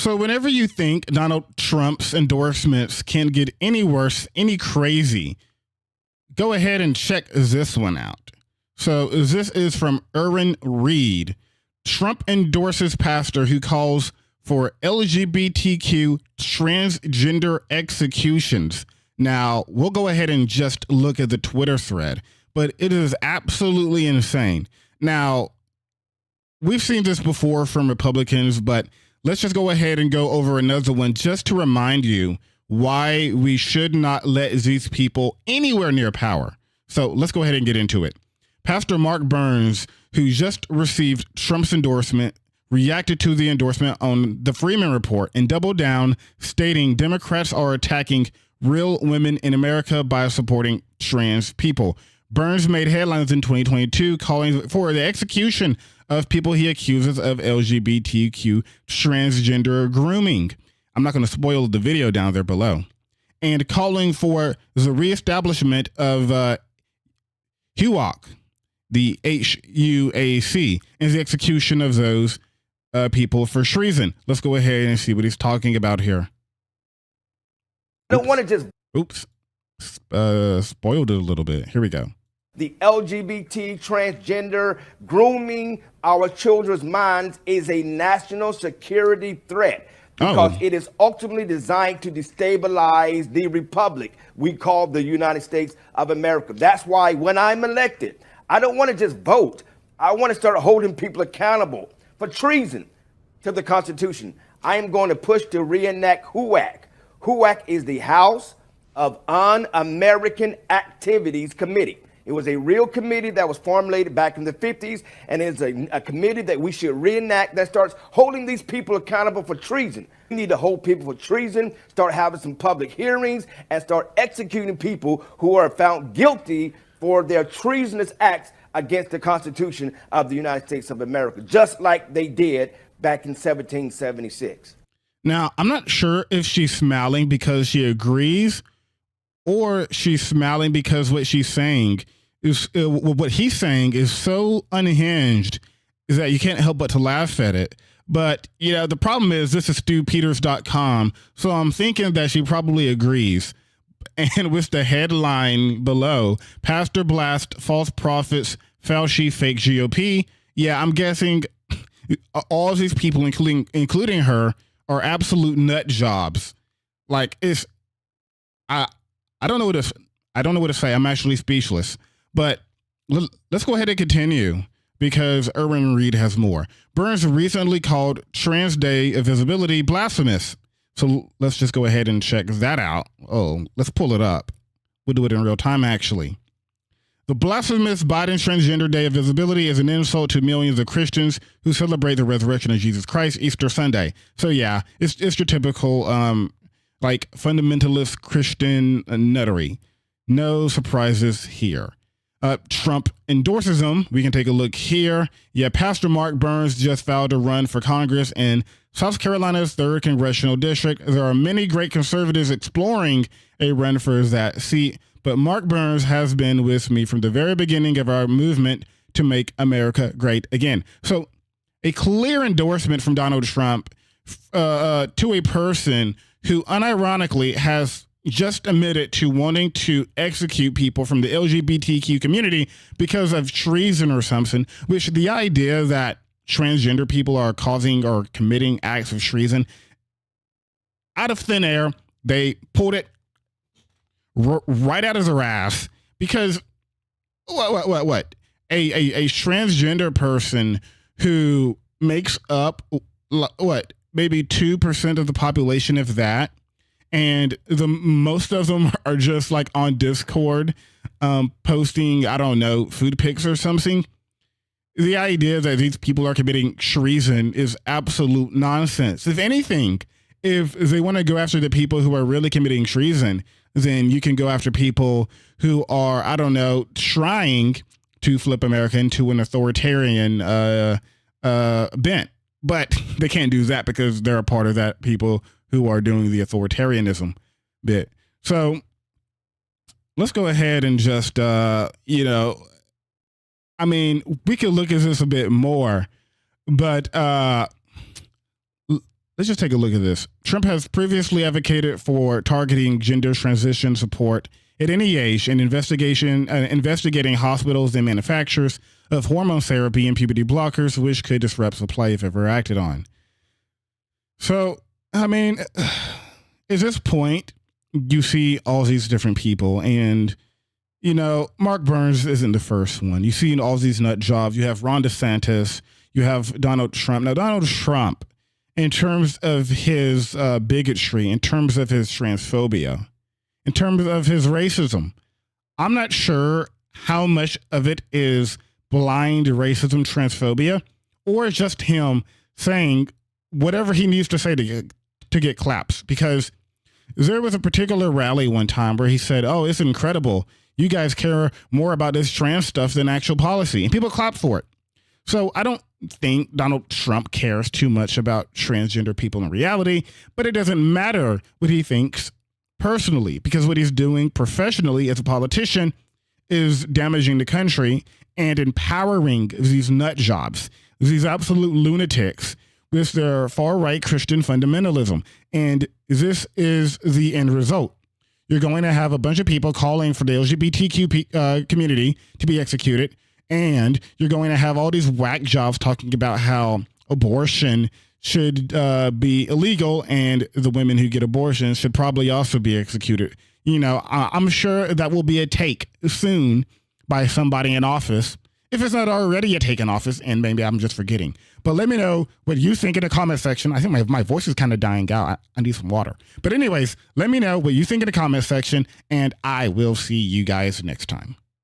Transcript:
So whenever you think Donald Trump's endorsements can get any worse, any crazy, go ahead and check this one out. So this is from Erwin Reed. Trump endorses pastor who calls for LGBTQ transgender executions. Now, we'll go ahead and just look at the Twitter thread, but it is absolutely insane. Now, we've seen this before from Republicans, but let's just go ahead and go over another one just to remind you why we should not let these people anywhere near power. So let's go ahead and get into it. Pastor Mark Burns, who just received Trump's endorsement, reacted to the endorsement on the Freeman Report and doubled down, stating Democrats are attacking real women in America by supporting trans people. Burns made headlines in 2022 calling for the execution of people he accuses of LGBTQ transgender grooming. I'm not going to spoil the video down there below. And calling for the reestablishment of HUAC, the HUAC, and the execution of those people for treason. Let's go ahead and see what he's talking about here. I don't want to just... Oops. Spoiled it a little bit. Here we go. The LGBT, transgender, grooming our children's minds is a national security threat because it is ultimately designed to destabilize the republic we call the United States of America. That's why when I'm elected, I don't want to just vote. I want to start holding people accountable for treason to the Constitution. I am going to push to reenact HUAC. HUAC is the House of Un-American Activities Committee. It was a real committee that was formulated back in the 50s, and it's a committee that we should reenact that starts holding these people accountable for treason. We need to hold people for treason, start having some public hearings, and start executing people who are found guilty for their treasonous acts against the Constitution of the United States of America, just like they did back in 1776. Now, I'm not sure if she's smiling because she agrees or she's smiling because what she's saying is what he's saying is so unhinged is that you can't help but to laugh at it. But, you know, the problem is this is StuPeters.com. So I'm thinking that she probably agrees. And with the headline below, Pastor Blast, False Prophets, Fauci, Fake GOP. Yeah, I'm guessing all of these people, including her, are absolute nut jobs. Like, it's, I don't know what to say. I'm actually speechless. But let's go ahead and continue because Erwin Reed has more. Burns recently called Trans Day of Visibility blasphemous. So let's just go ahead and check that out. Oh, let's pull it up. We'll do it in real time, actually. The blasphemous Biden Transgender Day of Visibility is an insult to millions of Christians who celebrate the resurrection of Jesus Christ Easter Sunday. So yeah, it's your typical like fundamentalist Christian nuttery. No surprises here. Trump endorses him. We can take a look here. Yeah, Pastor Mark Burns just vowed to run for Congress in South Carolina's 3rd Congressional District. There are many great conservatives exploring a run for that seat, but Mark Burns has been with me from the very beginning of our movement to make America great again. So a clear endorsement from Donald Trump to a person who unironically has just admitted to wanting to execute people from the LGBTQ community because of treason or something, which the idea that transgender people are causing or committing acts of treason out of thin air, they pulled it right out of their ass because what? A transgender person who makes up maybe 2% of the population, if that, and the most of them are just like on Discord posting, I don't know, food pics or something. The idea that these people are committing treason is absolute nonsense. If anything, if they want to go after the people who are really committing treason, then you can go after people who are, I don't know, trying to flip America into an authoritarian bent. But they can't do that because they're a part of that people who are doing the authoritarianism bit. So let's go ahead and just, you know, I mean, we could look at this a bit more, but let's just take a look at this. Trump has previously advocated for targeting gender transition support at any age and investigating hospitals and manufacturers of hormone therapy and puberty blockers, which could disrupt supply if ever acted on. So, I mean, at this point, you see all these different people, and, you know, Mark Burns isn't the first one. You see all these nut jobs. You have Ron DeSantis. You have Donald Trump. Now, Donald Trump, in terms of his bigotry, in terms of his transphobia, in terms of his racism, I'm not sure how much of it is blind racism, transphobia, or just him saying whatever he needs to say to get claps. Because there was a particular rally one time where he said, "Oh, it's incredible. You guys care more about this trans stuff than actual policy." And people clapped for it. So I don't think Donald Trump cares too much about transgender people in reality, but it doesn't matter what he thinks personally, because what he's doing professionally as a politician is damaging the country and empowering these nut jobs, these absolute lunatics with their far-right Christian fundamentalism. And this is the end result. You're going to have a bunch of people calling for the LGBTQ community to be executed, and you're going to have all these whack jobs talking about how abortion should be illegal and the women who get abortions should probably also be executed. You know, I'm sure that will be a take soon by somebody in office, if it's not already a take in office, and maybe I'm just forgetting. But let me know what you think in the comment section. I think my voice is kind of dying out. I need some water. But anyways, let me know what you think in the comment section, and I will see you guys next time.